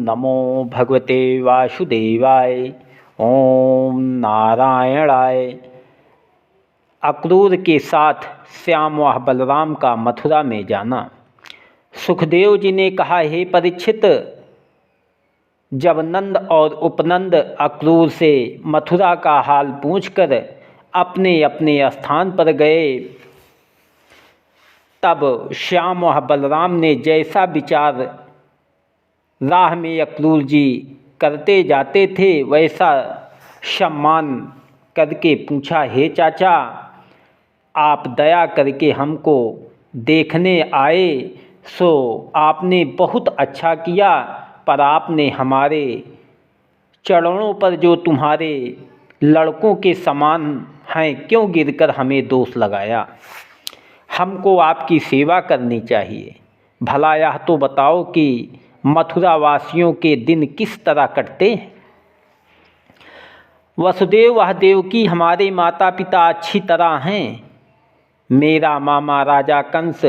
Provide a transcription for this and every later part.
नमो भगवते वासुदेवाय। ओम नारायणाय। अक्रूर के साथ श्याम व बलराम का मथुरा में जाना। सुखदेव जी ने कहा, हे परीक्षित, जब नंद और उपनंद अक्रूर से मथुरा का हाल पूछकर अपने अपने स्थान पर गए, तब श्याम व बलराम ने जैसा विचार राह में अक्रूर जी करते जाते थे वैसा सम्मान करके पूछा, हे चाचा, आप दया करके हमको देखने आए सो आपने बहुत अच्छा किया, पर आपने हमारे चरणों पर जो तुम्हारे लड़कों के समान हैं क्यों गिरकर हमें दोष लगाया। हमको आपकी सेवा करनी चाहिए। भला यह तो बताओ कि मथुरा वासियों के दिन किस तरह कटते हैं। वसुदेव व देवकी हमारे माता पिता अच्छी तरह हैं। मेरा मामा राजा कंस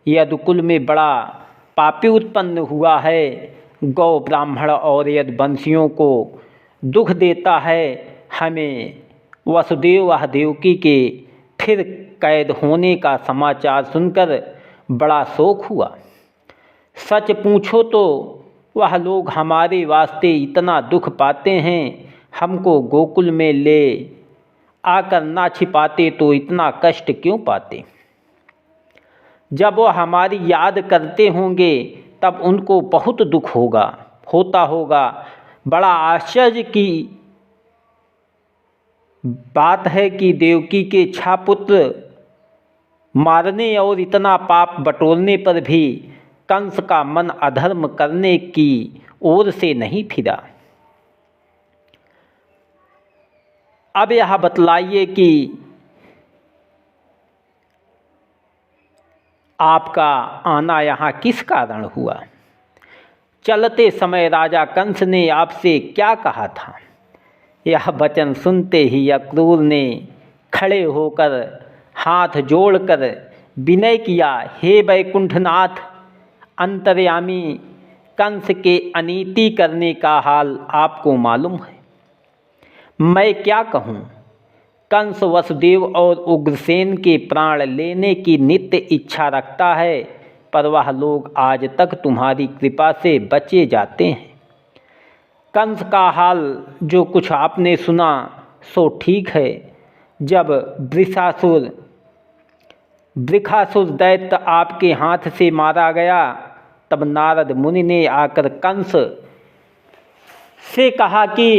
यदुकुल में बड़ा पापी उत्पन्न हुआ है। गौ ब्राह्मण और यदुवंशियों को दुख देता है। हमें वसुदेव व देवकी के फिर कैद होने का समाचार सुनकर बड़ा शोक हुआ। सच पूछो तो वह लोग हमारे वास्ते इतना दुख पाते हैं, हमको गोकुल में ले आकर ना छिपाते तो इतना कष्ट क्यों पाते। जब वह हमारी याद करते होंगे तब उनको बहुत दुख होता होगा। बड़ा आश्चर्य की बात है कि देवकी के छापुत्र मारने और इतना पाप बटोरने पर भी कंस का मन अधर्म करने की ओर से नहीं फिरा। अब यह बतलाइए कि आपका आना यहाँ किस कारण हुआ। चलते समय राजा कंस ने आपसे क्या कहा था। यह वचन सुनते ही अक्रूर ने खड़े होकर हाथ जोड़कर विनय किया, हे वैकुंठनाथ, अंतर्यामी, कंस के अनीति करने का हाल आपको मालूम है। मैं क्या कहूँ। कंस वसुदेव और उग्रसेन के प्राण लेने की नित्य इच्छा रखता है, पर वह लोग आज तक तुम्हारी कृपा से बचे जाते हैं। कंस का हाल जो कुछ आपने सुना सो ठीक है। जब वृषासुर दैत्य आपके हाथ से मारा गया, तब नारद मुनि ने आकर कंस से कहा कि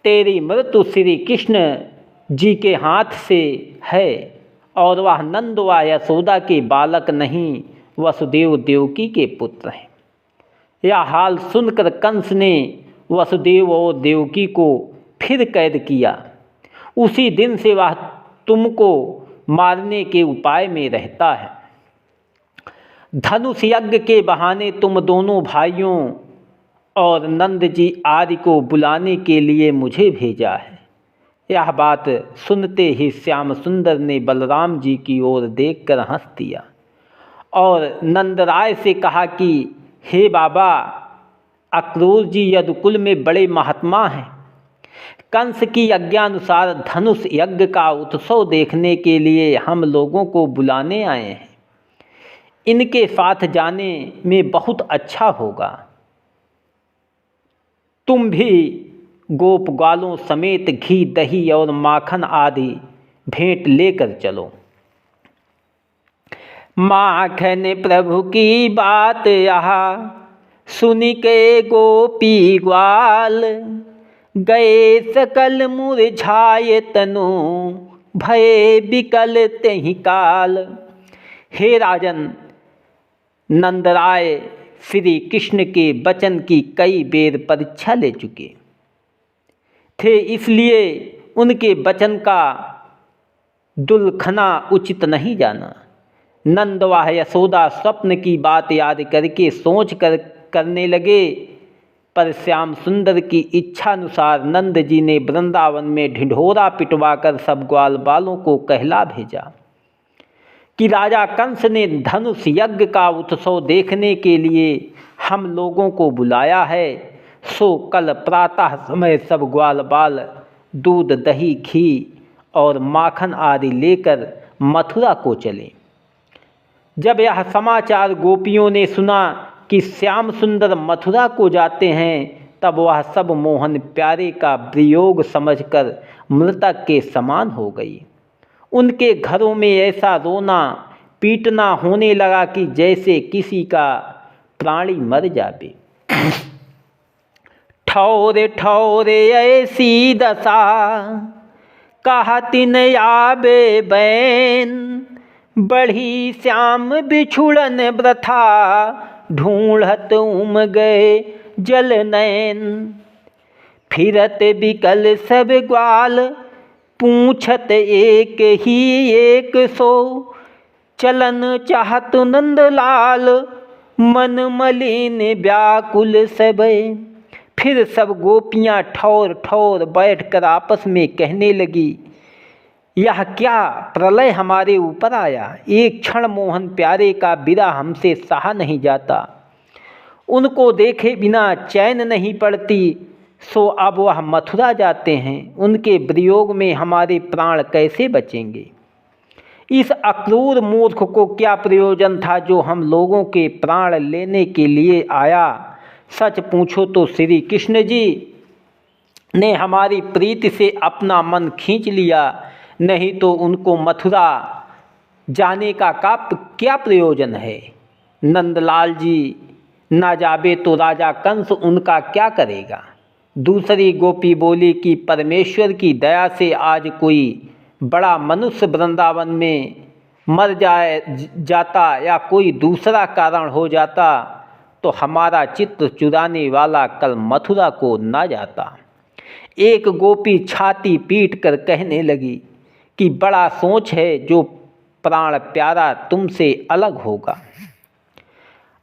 तेरी मृत्यु श्री कृष्ण जी के हाथ से है और वह नंद व यशोदा के बालक नहीं, वसुदेव देवकी के पुत्र हैं। यह हाल सुनकर कंस ने वसुदेव और देवकी को फिर कैद किया। उसी दिन से वह तुमको मारने के उपाय में रहता है। धनुष यज्ञ के बहाने तुम दोनों भाइयों और नंद जी आदि को बुलाने के लिए मुझे भेजा है। यह बात सुनते ही श्याम सुंदर ने बलराम जी की ओर देखकर हंस दिया और नंदराय से कहा कि हे बाबा, अक्रूर जी यदुकुल में बड़े महात्मा हैं। कंस की आज्ञानुसार धनुष यज्ञ का उत्सव देखने के लिए हम लोगों को बुलाने आए हैं। इनके साथ जाने में बहुत अच्छा होगा। तुम भी गोप ग्वालों समेत घी, दही और माखन आदि भेंट लेकर चलो। माखन प्रभु की बात यहाँ सुनी के गोपी ग्वाल, गए सकल मुरझाए तनु, भय विकल तेहि काल। हे राजन, नंदराय श्री कृष्ण के वचन की कई बेर परीक्षा ले चुके थे, इसलिए उनके वचन का दुल्खना उचित नहीं जाना। नंद व यशोदा स्वप्न की बात याद करके सोच कर करने लगे, पर श्याम सुंदर की इच्छानुसार नंद जी ने वृंदावन में ढिंढोरा पिटवाकर सब ग्वाल बालों को कहला भेजा कि राजा कंस ने धनुष यज्ञ का उत्सव देखने के लिए हम लोगों को बुलाया है, सो कल प्रातः समय सब ग्वाल बाल दूध दही घी और माखन आदि लेकर मथुरा को चले। जब यह समाचार गोपियों ने सुना कि श्याम सुंदर मथुरा को जाते हैं, तब वह सब मोहन प्यारे का वियोग समझकर मृतक के समान हो गई। उनके घरों में ऐसा रोना पीटना होने लगा कि जैसे किसी का प्राणी मर जावे। ठौरे ठौरे ऐसी दशा कहती न आबे बैन, बढ़ी श्याम बिछुड़न व्रथा ढूंढत उम गए जल नैन। फिरत बिकल सब ग्वाल पूछत एक ही एक सो, चलन चाहत नंदलाल मन मलिन व्याकुल सबे। फिर सब गोपियाँ ठौर ठौर बैठकर आपस में कहने लगी, यह क्या प्रलय हमारे ऊपर आया। एक क्षण मोहन प्यारे का विरह हमसे सहा नहीं जाता, उनको देखे बिना चैन नहीं पड़ती, सो अब वह मथुरा जाते हैं, उनके वियोग में हमारे प्राण कैसे बचेंगे। इस अक्रूर मूर्ख को क्या प्रयोजन था जो हम लोगों के प्राण लेने के लिए आया। सच पूछो तो श्री कृष्ण जी ने हमारी प्रीति से अपना मन खींच लिया, नहीं तो उनको मथुरा जाने का क्या प्रयोजन है। नंदलाल जी ना जावे तो राजा कंस उनका क्या करेगा। दूसरी गोपी बोली कि परमेश्वर की दया से आज कोई बड़ा मनुष्य वृंदावन में मर जाता या कोई दूसरा कारण हो जाता तो हमारा चित्त चुराने वाला कल मथुरा को ना जाता। एक गोपी छाती पीट कर कहने लगी कि बड़ा सोच है जो प्राण प्यारा तुमसे अलग होगा।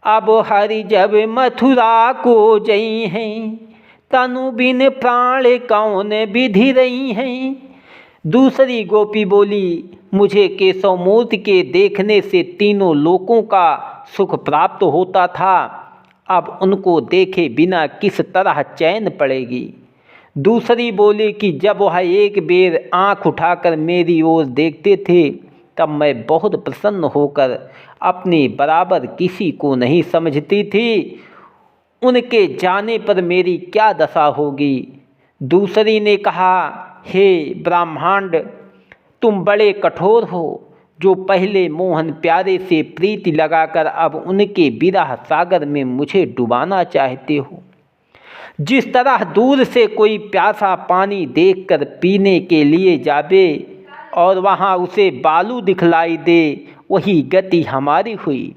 अब हरि जब मथुरा को जई हैं, तनु बिन प्राण कौन विधि रही हैं। दूसरी गोपी बोली, मुझे केशव मूर्ति के देखने से तीनों लोकों का सुख प्राप्त होता था, अब उनको देखे बिना किस तरह चैन पड़ेगी। दूसरी बोली कि जब वह एक बेर आँख उठाकर मेरी ओर देखते थे तब मैं बहुत प्रसन्न होकर अपने बराबर किसी को नहीं समझती थी, उनके जाने पर मेरी क्या दशा होगी। दूसरी ने कहा, हे ब्रह्मांड, तुम बड़े कठोर हो जो पहले मोहन प्यारे से प्रीति लगाकर अब उनके विरह सागर में मुझे डुबाना चाहते हो। जिस तरह दूर से कोई प्यासा पानी देखकर पीने के लिए जावे और वहाँ उसे बालू दिखलाई दे, वही गति हमारी हुई।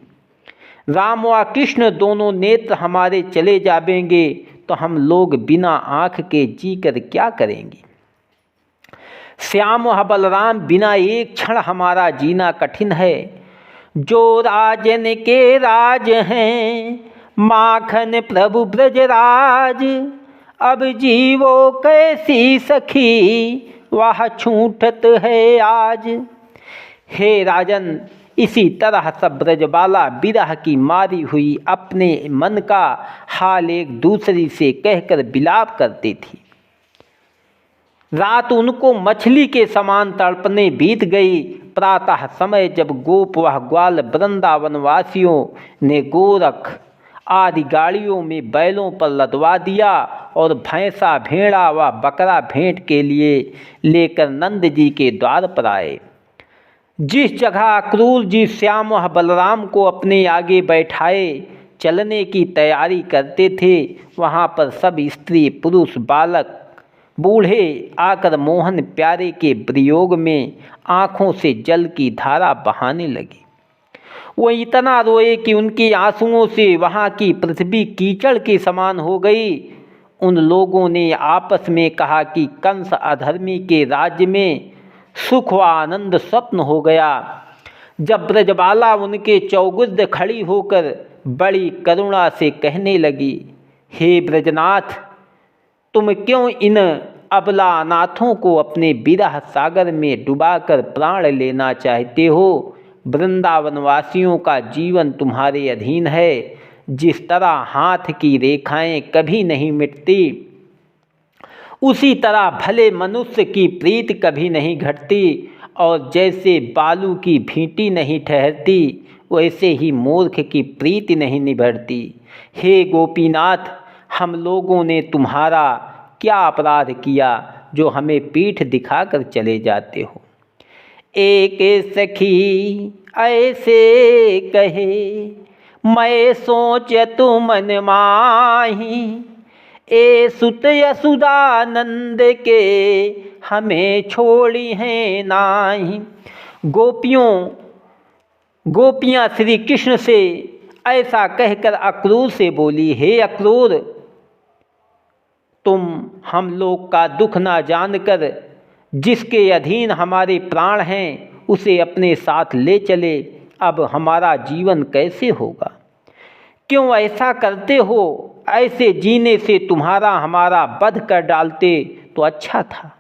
राम व कृष्ण दोनों नेत्र हमारे चले जावेंगे तो हम लोग बिना आँख के जीकर क्या करेंगे। श्याम व बलराम बिना एक क्षण हमारा जीना कठिन है। जो राजन के राज हैं, माखन प्रभु ब्रजराज, अब जीवो कैसी सखी वह छूटत है आज। हे राजन, इसी तरह सब ब्रजबाला विरह की मारी हुई अपने मन का हाल एक दूसरी से कहकर विलाप करती थी। रात उनको मछली के समान तड़पने बीत गई। प्रातः समय जब गोप व ग्वाल वृंदावन वासियों ने गोरख आदि गाड़ियों में बैलों पर लदवा दिया और भैंसा भेड़ा व बकरा भेंट के लिए लेकर नंद जी के द्वार पर आए। जिस जगह अक्रूर जी श्याम व बलराम को अपने आगे बैठाए चलने की तैयारी करते थे, वहाँ पर सब स्त्री पुरुष बालक बूढ़े आकर मोहन प्यारे के वियोग में आँखों से जल की धारा बहाने लगी। वो इतना रोए कि उनके आंसुओं से वहाँ की पृथ्वी कीचड़ के समान हो गई। उन लोगों ने आपस में कहा कि कंस अधर्मी के राज्य में सुख व आनंद स्वप्न हो गया। जब ब्रजबाला उनके चौगिर्द खड़ी होकर बड़ी करुणा से कहने लगी, हे ब्रजनाथ, तुम क्यों इन अबला अनाथों को अपने विरह सागर में डुबाकर प्राण लेना चाहते हो। वृंदावन वासियों का जीवन तुम्हारे अधीन है। जिस तरह हाथ की रेखाएं कभी नहीं मिटती, उसी तरह भले मनुष्य की प्रीत कभी नहीं घटती, और जैसे बालू की भींटी नहीं ठहरती, वैसे ही मूर्ख की प्रीति नहीं निभरती। हे गोपीनाथ, हम लोगों ने तुम्हारा क्या अपराध किया जो हमें पीठ दिखाकर चले जाते हो। एक सखी ऐसे कहे, मैं सोचत मन माही, ए सुत यशोदानंद के हमें छोड़ी हैं नाही। गोपियाँ श्री कृष्ण से ऐसा कहकर अक्रूर से बोली, हे अक्रूर, तुम हम लोग का दुख ना जानकर जिसके अधीन हमारे प्राण हैं उसे अपने साथ ले चले, अब हमारा जीवन कैसे होगा? क्यों ऐसा करते हो? ऐसे जीने से तुम्हारा हमारा वध कर डालते तो अच्छा था।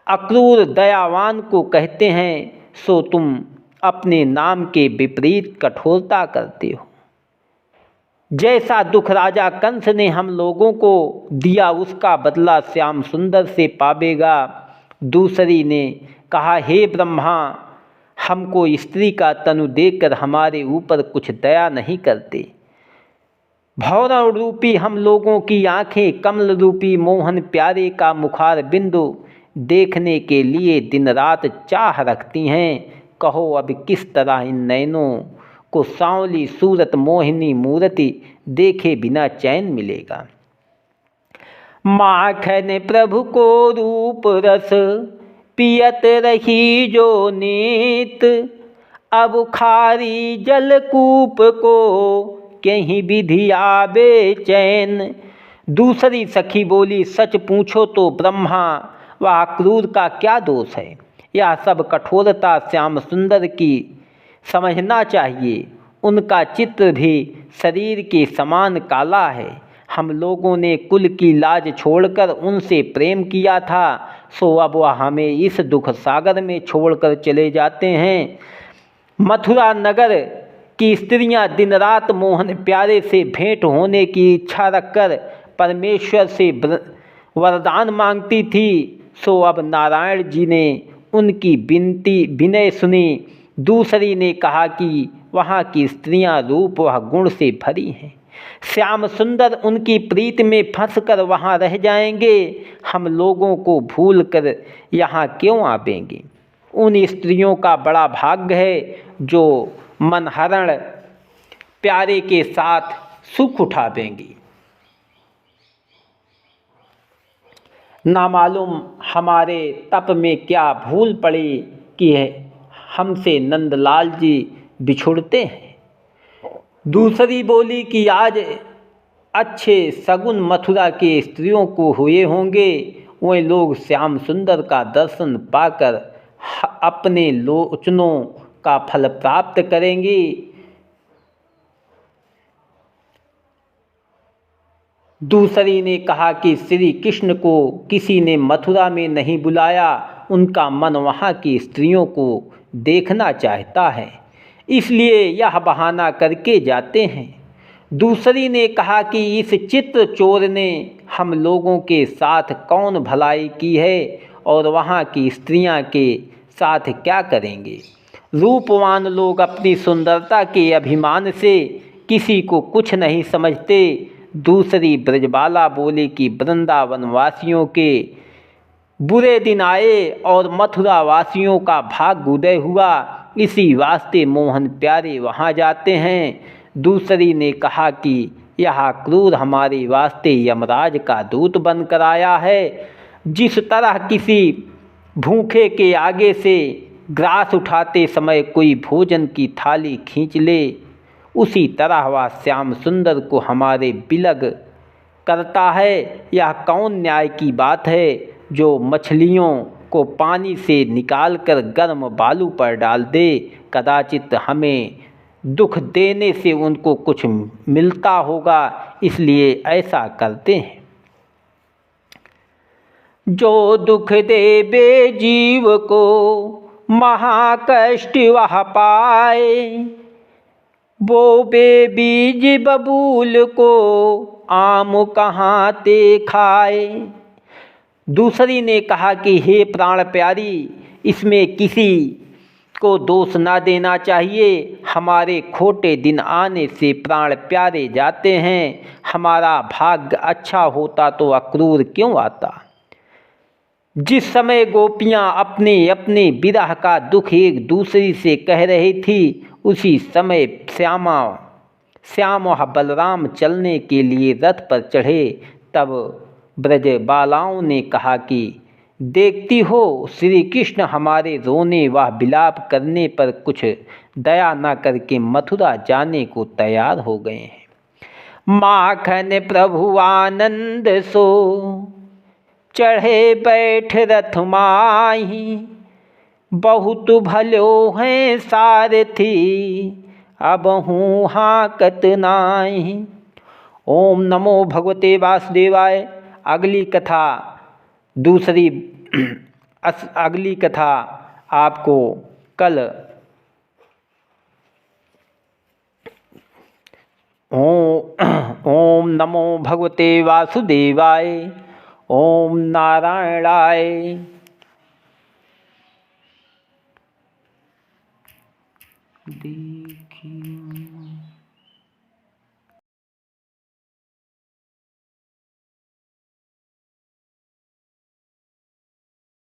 अक्रूर दयावान को कहते हैं, सो तुम अपने नाम के विपरीत कठोरता करते हो। जैसा दुख राजा कंस ने हम लोगों को दिया उसका बदला श्याम सुंदर से पावेगा। दूसरी ने कहा, हे ब्रह्मा, हमको स्त्री का तनु देकर हमारे ऊपर कुछ दया नहीं करते। भौरण रूपी हम लोगों की आंखें कमल रूपी मोहन प्यारे का मुखार बिंदु देखने के लिए दिन रात चाह रखती हैं। कहो अब किस तरह इन नैनों को सांवली सूरत मोहिनी मूर्ति देखे बिना चैन मिलेगा। माखन प्रभु को रूप रस पियत रही जो नीत, अब खारी जलकूप को कहीं विधि आवे चैन। दूसरी सखी बोली, सच पूछो तो ब्रह्मा व क्रूर का क्या दोष है? यह सब कठोरता श्याम सुंदर की समझना चाहिए। उनका चित्र भी शरीर के समान काला है। हम लोगों ने कुल की लाज छोड़कर उनसे प्रेम किया था, सो अब वह हमें इस दुख सागर में छोड़कर चले जाते हैं। मथुरा नगर की स्त्रियां दिन रात मोहन प्यारे से भेंट होने की इच्छा रखकर परमेश्वर से वरदान मांगती थी, सो अब नारायण जी ने उनकी विनय सुनी। दूसरी ने कहा कि वहाँ की स्त्रियां रूप व गुण से भरी हैं, श्याम सुंदर उनकी प्रीत में फंसकर वहाँ रह जाएंगे, हम लोगों को भूल कर यहाँ क्यों आवेंगे। उन स्त्रियों का बड़ा भाग्य है जो मनहरण प्यारे के साथ सुख उठावेंगी। ना मालूम हमारे तप में क्या भूल पड़ी कि हमसे नंदलाल जी बिछुड़ते हैं। दूसरी बोली कि आज अच्छे सगुन मथुरा के स्त्रियों को हुए होंगे, वे लोग श्याम सुंदर का दर्शन पाकर अपने लोचनों का फल प्राप्त करेंगी। दूसरी ने कहा कि श्री कृष्ण को किसी ने मथुरा में नहीं बुलाया, उनका मन वहाँ की स्त्रियों को देखना चाहता है, इसलिए यह बहाना करके जाते हैं। दूसरी ने कहा कि इस चित्र चोर ने हम लोगों के साथ कौन भलाई की है और वहाँ की स्त्रियाँ के साथ क्या करेंगे। रूपवान लोग अपनी सुंदरता के अभिमान से किसी को कुछ नहीं समझते। दूसरी ब्रजबाला बोली कि वृंदावन वासियों के बुरे दिन आए और मथुरा वासियों का भाग उदय हुआ, इसी वास्ते मोहन प्यारे वहाँ जाते हैं। दूसरी ने कहा कि यह क्रूर हमारे वास्ते यमराज का दूत बनकर आया है। जिस तरह किसी भूखे के आगे से ग्रास उठाते समय कोई भोजन की थाली खींच ले, उसी तरह वह श्याम सुंदर को हमारे बिलग करता है। यह कौन न्याय की बात है जो मछलियों को पानी से निकालकर गर्म बालू पर डाल दे। कदाचित हमें दुख देने से उनको कुछ मिलता होगा, इसलिए ऐसा करते हैं। जो दुख देवे जीव को महाकष्ट वह पाए, बोबे बीज बबूल को आम कहाँ ते खाए। दूसरी ने कहा कि हे प्राण प्यारी, इसमें किसी को दोष ना देना चाहिए। हमारे खोटे दिन आने से प्राण प्यारे जाते हैं। हमारा भाग्य अच्छा होता तो अक्रूर क्यों आता। जिस समय गोपियाँ अपने अपने विरह का दुख एक दूसरी से कह रही थी, उसी समय श्याम और बलराम चलने के लिए रथ पर चढ़े। तब ब्रज बालाओं ने कहा कि देखती हो, श्री कृष्ण हमारे रोने व विलाप करने पर कुछ दया न करके मथुरा जाने को तैयार हो गए हैं। माखन प्रभु आनंद सो चढ़े बैठ रथ माही। बहुत भलो हैं सारथी अब हूँ हाकत नाही। ओम नमो भगवते वासुदेवाय। अगली कथा आपको कल ओम नमो भगवते वासुदेवाय। ओम नारायणाय।